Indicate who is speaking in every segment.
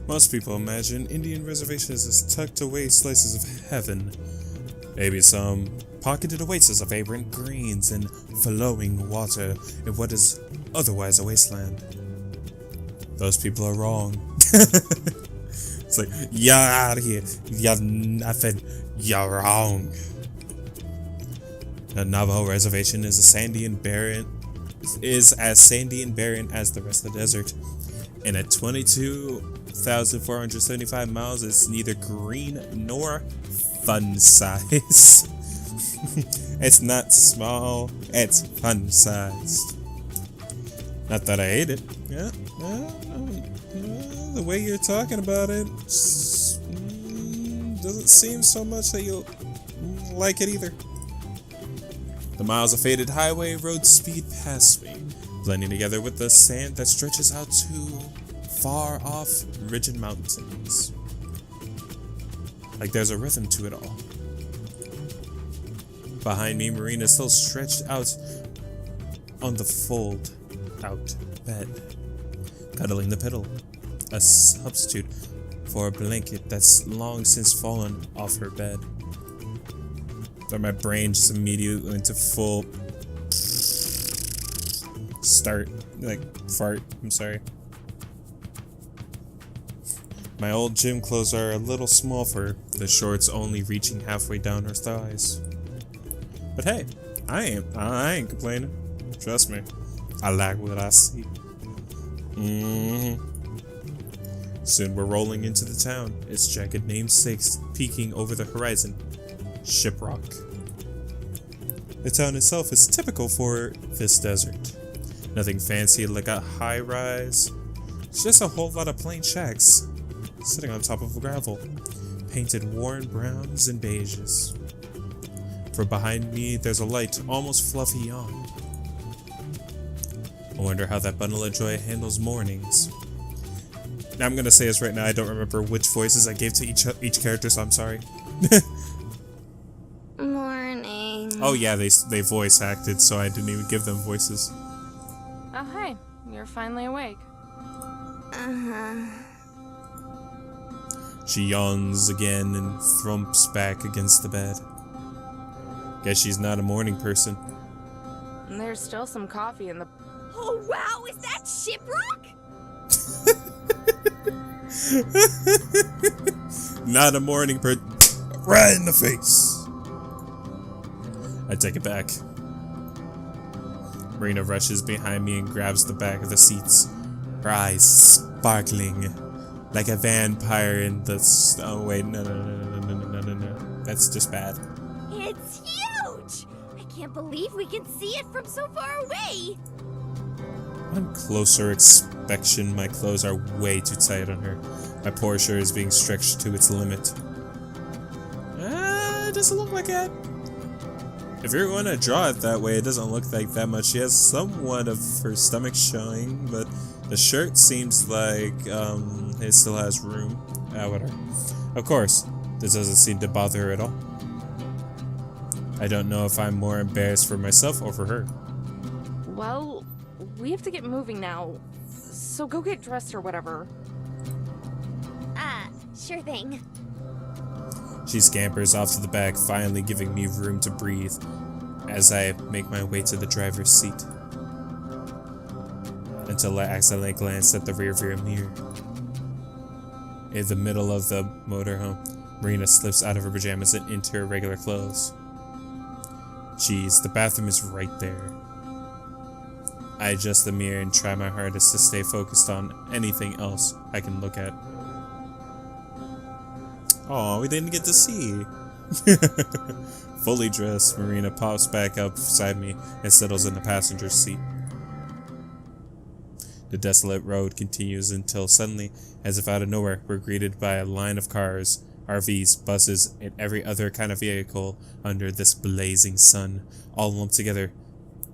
Speaker 1: Most people imagine Indian reservations as tucked away slices of heaven. Maybe some pocketed oases of vibrant greens and flowing water in what is otherwise a wasteland. Those people are wrong. It's like, you're out of here. You're nothing. You're wrong. The Navajo reservation is as sandy and barren as the rest of the desert. And at 22,475 miles, it's neither green nor fun size. It's not small, it's fun sized. Not that I hate it. Yeah, the way you're talking about it doesn't seem so much that you'll like it either. The miles of faded highway road speed past me, blending together with the sand that stretches out to far off ridged mountains. Like there's a rhythm to it all. Behind me, Marina still stretched out on the fold-out bed, cuddling the pillow, a substitute for a blanket that's long since fallen off her bed. But my brain just immediately went to full fart. I'm sorry. My old gym clothes are a little small for her, the shorts only reaching halfway down her thighs. But hey, I ain't complaining. Trust me, I like what I see. Soon we're rolling into the town, its jagged namesakes peeking over the horizon. Shiprock. The town itself is typical for this desert. Nothing fancy like a high-rise. It's just a whole lot of plain shacks sitting on top of gravel, painted worn browns and beiges. For behind me, there's a light, almost fluffy yawn. I wonder how that bundle of joy handles mornings. Now I'm gonna say this right now, I don't remember which voices I gave to each character, so I'm sorry.
Speaker 2: Morning.
Speaker 1: Oh yeah, they voice acted, so I didn't even give them voices.
Speaker 3: Oh hey, you're finally awake.
Speaker 1: She yawns again and thumps back against the bed. Guess she's not a morning person.
Speaker 3: And there's still some coffee in the...
Speaker 2: Oh wow, is that Shiprock?
Speaker 1: Not a morning person. Right in the face. I take it back. Marina rushes behind me and grabs the back of the seats, her eyes sparkling like a vampire in the... Oh wait, no. That's just bad.
Speaker 2: It's huge! I can't believe we can see it from so far away!
Speaker 1: On closer inspection, my clothes are way too tight on her. My poor shirt is being stretched to its limit. It doesn't look like it. If you're going to draw it that way, it doesn't look like that much. She has somewhat of her stomach showing, but the shirt seems like it still has room. Whatever. Of course, this doesn't seem to bother her at all. I don't know if I'm more embarrassed for myself or for her.
Speaker 3: Well, we have to get moving now, so go get dressed or whatever.
Speaker 2: Sure thing.
Speaker 1: She scampers off to the back, finally giving me room to breathe as I make my way to the driver's seat. Until I accidentally glance at the rearview mirror. In the middle of the motorhome, Marina slips out of her pajamas and into her regular clothes. Geez, the bathroom is right there. I adjust the mirror and try my hardest to stay focused on anything else I can look at. Aw, we didn't get to see. Fully dressed, Marina pops back up beside me and settles in the passenger seat. The desolate road continues until suddenly, as if out of nowhere, we're greeted by a line of cars, RVs, buses, and every other kind of vehicle under this blazing sun, all lumped together,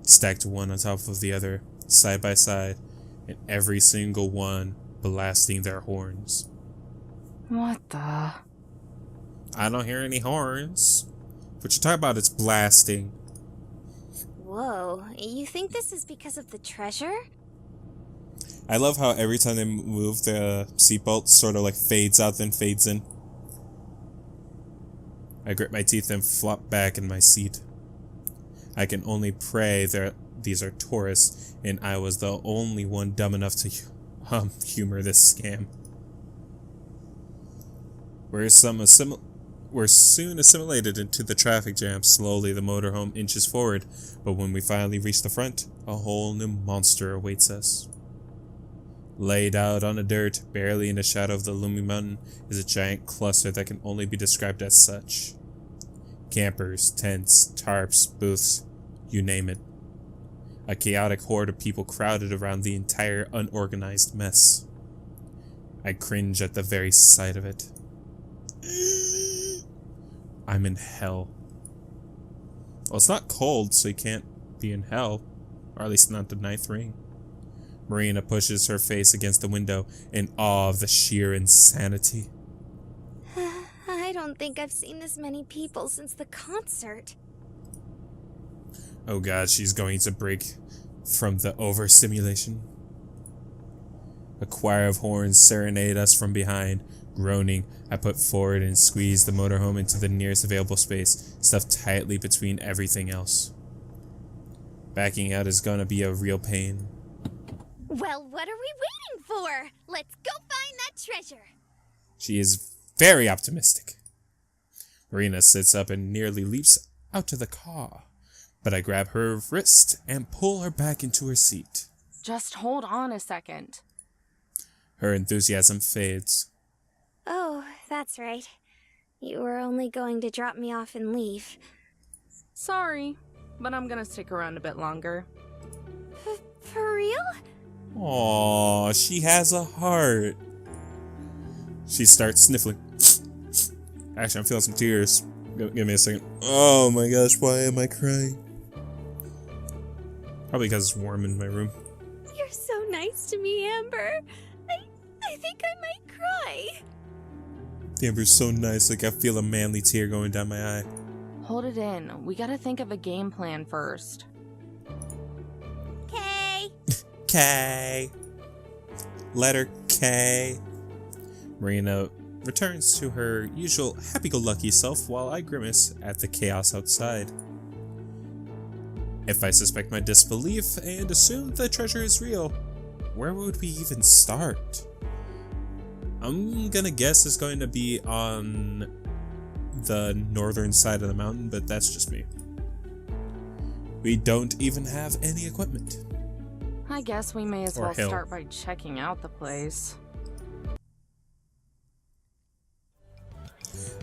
Speaker 1: stacked one on top of the other, side by side, and every single one blasting their horns.
Speaker 3: What the...
Speaker 1: I don't hear any horns. What you talking about? It's blasting.
Speaker 2: Whoa, you think this is because of the treasure?
Speaker 1: I love how every time they move, the seatbelt sort of like fades out then fades in. I grit my teeth and flop back in my seat. I can only pray that these are tourists, and I was the only one dumb enough to humor this scam. We're soon assimilated into the traffic jam. Slowly, the motorhome inches forward, but when we finally reach the front, a whole new monster awaits us. Laid out on the dirt, barely in the shadow of the looming mountain, is a giant cluster that can only be described as such. Campers, tents, tarps, booths, you name it. A chaotic horde of people crowded around the entire unorganized mess. I cringe at the very sight of it. I'm in hell. Well, it's not cold, so you can't be in hell. Or at least not the ninth ring. Marina pushes her face against the window in awe of the sheer insanity.
Speaker 2: I don't think I've seen this many people since the concert.
Speaker 1: Oh god, she's going to break from the overstimulation. A choir of horns serenade us from behind. Groaning, I put forward and squeeze the motorhome into the nearest available space, stuffed tightly between everything else. Backing out is gonna be a real pain.
Speaker 2: Well, what are we waiting for? Let's go find that treasure.
Speaker 1: She is very optimistic. Marina sits up and nearly leaps out to the car, but I grab her wrist and pull her back into her seat.
Speaker 3: Just hold on a second.
Speaker 1: Her enthusiasm fades.
Speaker 2: Oh, that's right. You were only going to drop me off and leave.
Speaker 3: Sorry, but I'm gonna stick around a bit longer.
Speaker 2: For real?
Speaker 1: Aww, she has a heart. She starts sniffling. Actually, I'm feeling some tears. Give me a second. Oh my gosh, why am I crying? Probably because it's warm in my room.
Speaker 2: You're so nice to me, Amber. I think I might cry.
Speaker 1: Amber's so nice, like I feel a manly tear going down my eye.
Speaker 3: Hold it in. We gotta think of a game plan first.
Speaker 2: K.
Speaker 1: K. Letter K. Marina returns to her usual happy-go-lucky self while I grimace at the chaos outside. If I suspect my disbelief and assume the treasure is real, where would we even start? I'm gonna guess it's going to be on the northern side of the mountain, but that's just me. We don't even have any equipment.
Speaker 3: I guess we may as
Speaker 1: Or
Speaker 3: well
Speaker 1: hill.
Speaker 3: start by checking out the place.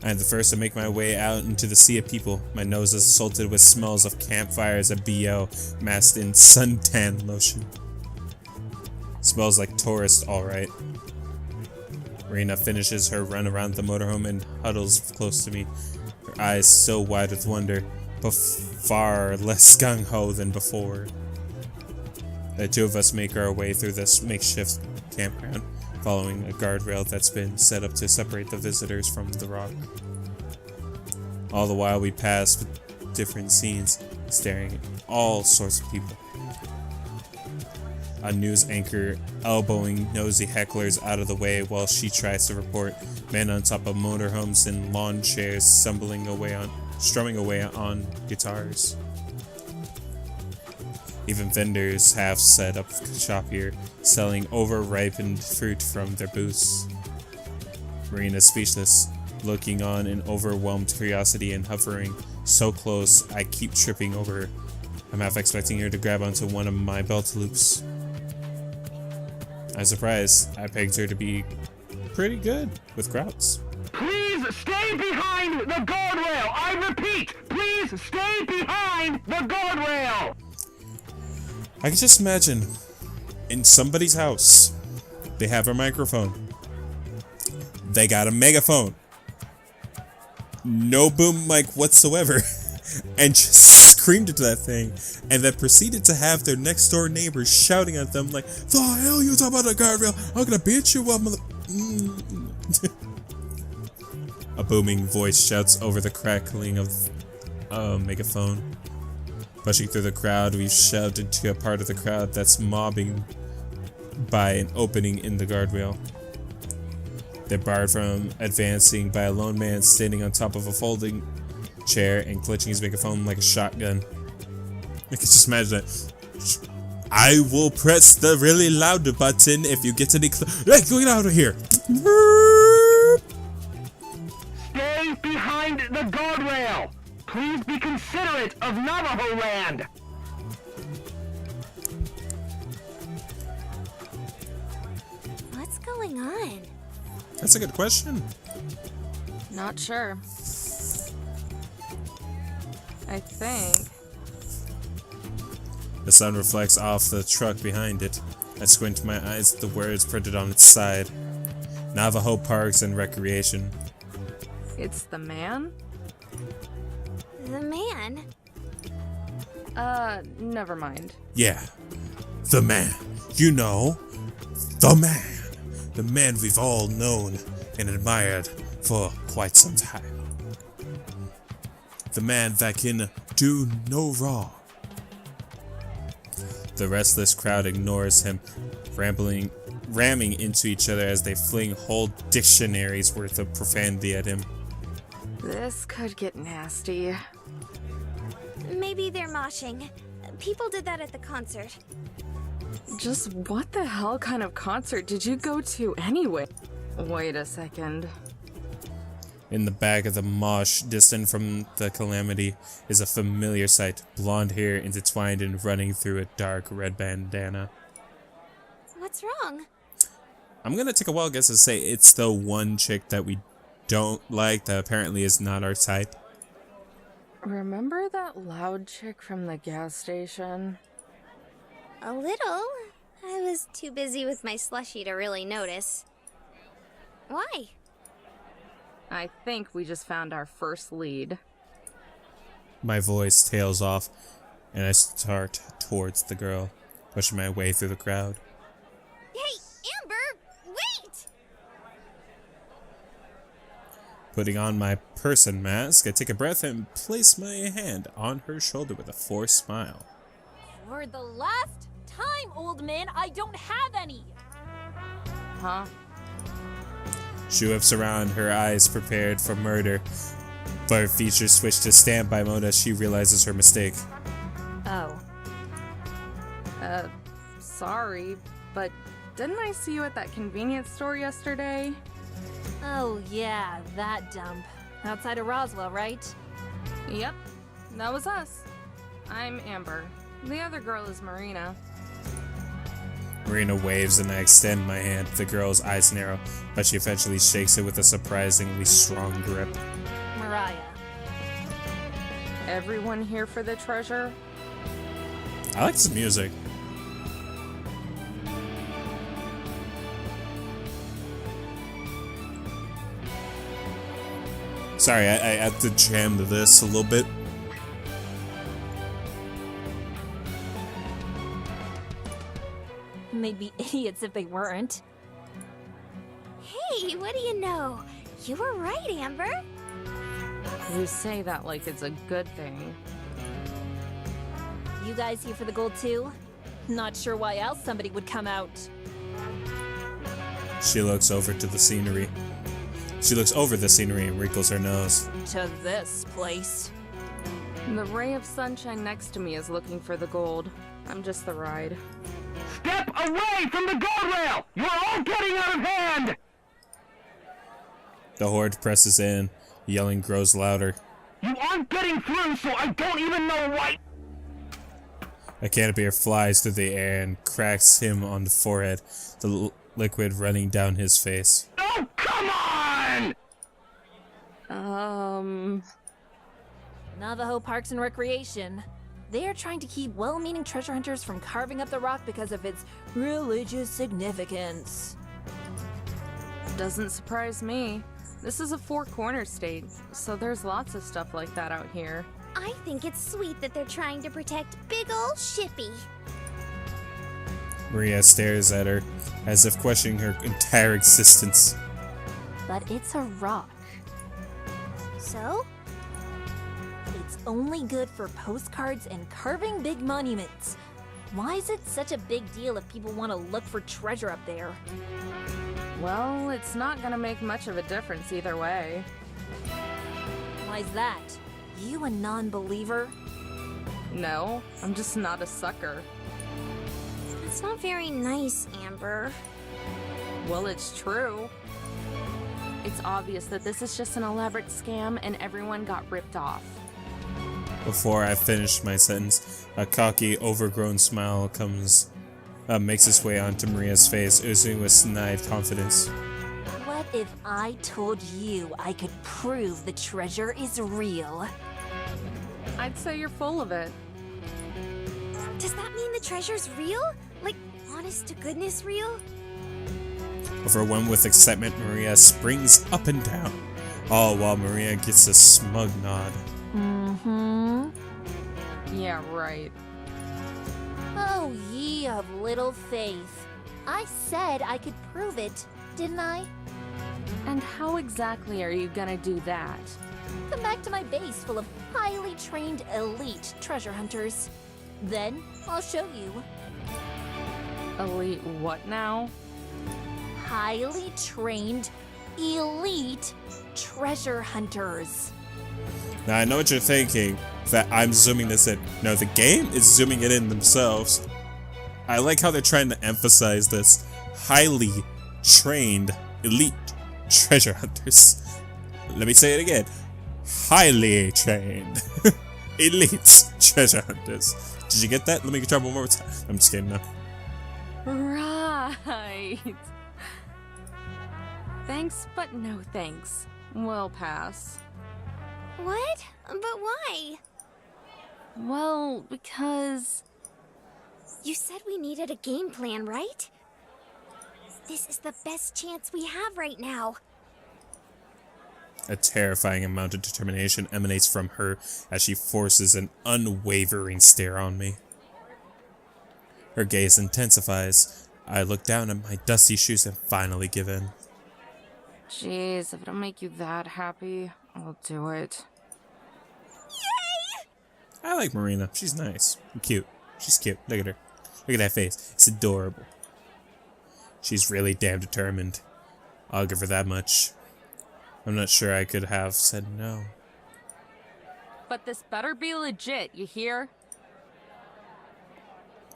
Speaker 1: I am the first to make my way out into the sea of people. My nose is assaulted with smells of campfires and BO masked in suntan lotion. Smells like tourist, alright. Marina finishes her run around the motorhome and huddles close to me, her eyes so wide with wonder, but far less gung-ho than before. The two of us make our way through this makeshift campground, following a guardrail that's been set up to separate the visitors from the rock. All the while we pass different scenes, staring at all sorts of people. A news anchor elbowing nosy hecklers out of the way while she tries to report. Men on top of motorhomes and lawn chairs strumming away on guitars. Even vendors have set up shop here, selling over-ripened fruit from their booths. Marina's speechless, looking on in overwhelmed curiosity and hovering so close I keep tripping over her. I'm half expecting her to grab onto one of my belt loops. I'm surprised. I pegged her to be pretty good with crowds.
Speaker 4: Please stay behind the guardrail! I repeat, please stay behind the guardrail!
Speaker 1: I can just imagine in somebody's house, they have a microphone. They got a megaphone. No boom mic whatsoever. And just screamed into that thing, and then proceeded to have their next door neighbors shouting at them like, "The hell you talking about the guardrail? I'm gonna beat you up, mother." A booming voice shouts over the crackling of a megaphone. Pushing through the crowd, we've shoved into a part of the crowd that's mobbing by an opening in the guardrail. They're barred from advancing by a lone man standing on top of a folding chair and clutching his megaphone like a shotgun. I can just imagine that. I will press the really loud button if you get any Hey, get out of here!
Speaker 4: Stay behind the guardrail. Please be considerate of Navajo land.
Speaker 2: What's going on?
Speaker 1: That's a good question.
Speaker 3: Not sure. I think.
Speaker 1: The sun reflects off the truck behind it. I squint my eyes at the words printed on its side. Navajo Parks and Recreation.
Speaker 3: It's the man?
Speaker 2: The man?
Speaker 3: Never mind.
Speaker 1: Yeah, the man. You know, the man. The man we've all known and admired for quite some time. The man that can do no wrong. The restless crowd ignores him, ramming into each other as they fling whole dictionaries worth of profanity at him.
Speaker 3: This could get nasty.
Speaker 2: Maybe they're moshing. People did that at the concert.
Speaker 3: Just what the hell kind of concert did you go to anyway? Wait a second.
Speaker 1: In the back of the mosh, distant from the calamity, is a familiar sight. Blonde hair intertwined and running through a dark red bandana.
Speaker 2: What's wrong?
Speaker 1: I'm gonna take a wild guess and say it's the one chick that we don't like that apparently is not our type.
Speaker 3: Remember that loud chick from the gas station?
Speaker 2: A little. I was too busy with my slushie to really notice. Why?
Speaker 3: I think we just found our first lead.
Speaker 1: My voice tails off, and I start towards the girl, pushing my way through the crowd.
Speaker 2: Hey, Amber, wait!
Speaker 1: Putting on my person mask, I take a breath and place my hand on her shoulder with a forced smile.
Speaker 5: For the last time, old man, I don't have any.
Speaker 3: Huh?
Speaker 1: She whips around, her eyes prepared for murder, but her features switch to standby mode as she realizes her mistake.
Speaker 5: Oh.
Speaker 3: Sorry, but didn't I see you at that convenience store yesterday?
Speaker 5: Oh, yeah, that dump. Outside of Roswell, right?
Speaker 3: Yep, that was us. I'm Amber. The other girl is Marina.
Speaker 1: Marina waves and I extend my hand. The girl's eyes narrow, but she eventually shakes it with a surprisingly strong grip.
Speaker 5: Mariah.
Speaker 3: Everyone here for the treasure?
Speaker 1: I like this music. Sorry, I had to jam to this a little bit.
Speaker 5: They'd be idiots if they weren't.
Speaker 2: Hey, what do you know? You were right, Amber.
Speaker 3: You say that like it's a good thing.
Speaker 5: You guys here for the gold too? Not sure why else somebody would come out.
Speaker 1: She looks over to the scenery. She looks over the scenery and wrinkles her nose.
Speaker 5: To this place.
Speaker 3: The ray of sunshine next to me is looking for the gold. I'm just the ride.
Speaker 4: Step away from the guardrail! You're all getting out of hand!
Speaker 1: The horde presses in. Yelling grows louder.
Speaker 4: You aren't getting through, so I don't even know why.
Speaker 1: A canopy flies through the air and cracks him on the forehead, the liquid running down his face.
Speaker 4: Oh, come on!
Speaker 5: Navajo Parks and Recreation. They are trying to keep well-meaning treasure hunters from carving up the rock because of its religious significance.
Speaker 3: Doesn't surprise me. This is a four-corner state, so there's lots of stuff like that out here.
Speaker 2: I think it's sweet that they're trying to protect big ol' Shippy.
Speaker 1: Maria stares at her, as if questioning her entire existence.
Speaker 5: But it's a rock.
Speaker 2: So?
Speaker 5: It's only good for postcards and carving big monuments. Why is it such a big deal if people want to look for treasure up there?
Speaker 3: Well, it's not gonna make much of a difference either way.
Speaker 5: Why's that? You a non-believer?
Speaker 3: No, I'm just not a sucker.
Speaker 2: That's not very nice, Amber.
Speaker 3: Well, it's true. It's obvious that this is just an elaborate scam and everyone got ripped off.
Speaker 1: Before I finish my sentence, a cocky, overgrown smile makes its way onto Maria's face, oozing with snide confidence.
Speaker 5: What if I told you I could prove the treasure is real?
Speaker 3: I'd say you're full of it.
Speaker 2: Does that mean the treasure's real? Like, honest to goodness real?
Speaker 1: Overwhelmed with excitement, Maria springs up and down, all while Maria gets a smug nod.
Speaker 5: Mm-hmm.
Speaker 3: Yeah, right.
Speaker 5: Oh, ye of little faith. I said I could prove it, didn't I?
Speaker 3: And how exactly are you gonna do that?
Speaker 5: Come back to my base full of highly trained elite treasure hunters. Then I'll show you.
Speaker 3: Elite what now?
Speaker 5: Highly trained elite treasure hunters.
Speaker 1: Now I know what you're thinking, that I'm zooming this in. No, the game is zooming it in themselves. I like how they're trying to emphasize this. Highly trained elite treasure hunters. Let me say it again. Highly trained elite treasure hunters. Did you get that? Let me try one more time. I'm just kidding, no.
Speaker 3: Right. Thanks, but no thanks. We'll pass.
Speaker 2: What? But why?
Speaker 3: Well, because...
Speaker 2: You said we needed a game plan, right? This is the best chance we have right now.
Speaker 1: A terrifying amount of determination emanates from her as she forces an unwavering stare on me. Her gaze intensifies. I look down at my dusty shoes and finally give in.
Speaker 3: Jeez, if it'll make you that happy, I'll do it.
Speaker 1: I like Marina. She's nice and cute. She's cute. Look at her. Look at that face. It's adorable. She's really damn determined. I'll give her that much. I'm not sure I could have said no.
Speaker 3: But this better be legit, you hear?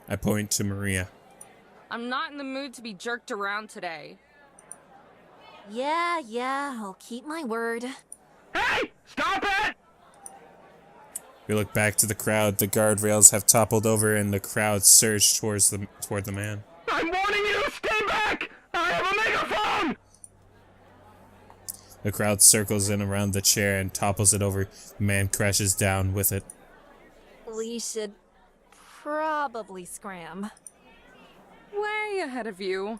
Speaker 1: I point to Maria.
Speaker 3: I'm not in the mood to be jerked around today.
Speaker 5: Yeah, I'll keep my word.
Speaker 4: Hey! Stop it!
Speaker 1: We look back to the crowd. The guardrails have toppled over and the crowd surged toward the man.
Speaker 4: I'm warning you! Stay back! I have a megaphone!
Speaker 1: The crowd circles in around the chair and topples it over. The man crashes down with it.
Speaker 5: We should probably scram.
Speaker 3: Way ahead of you.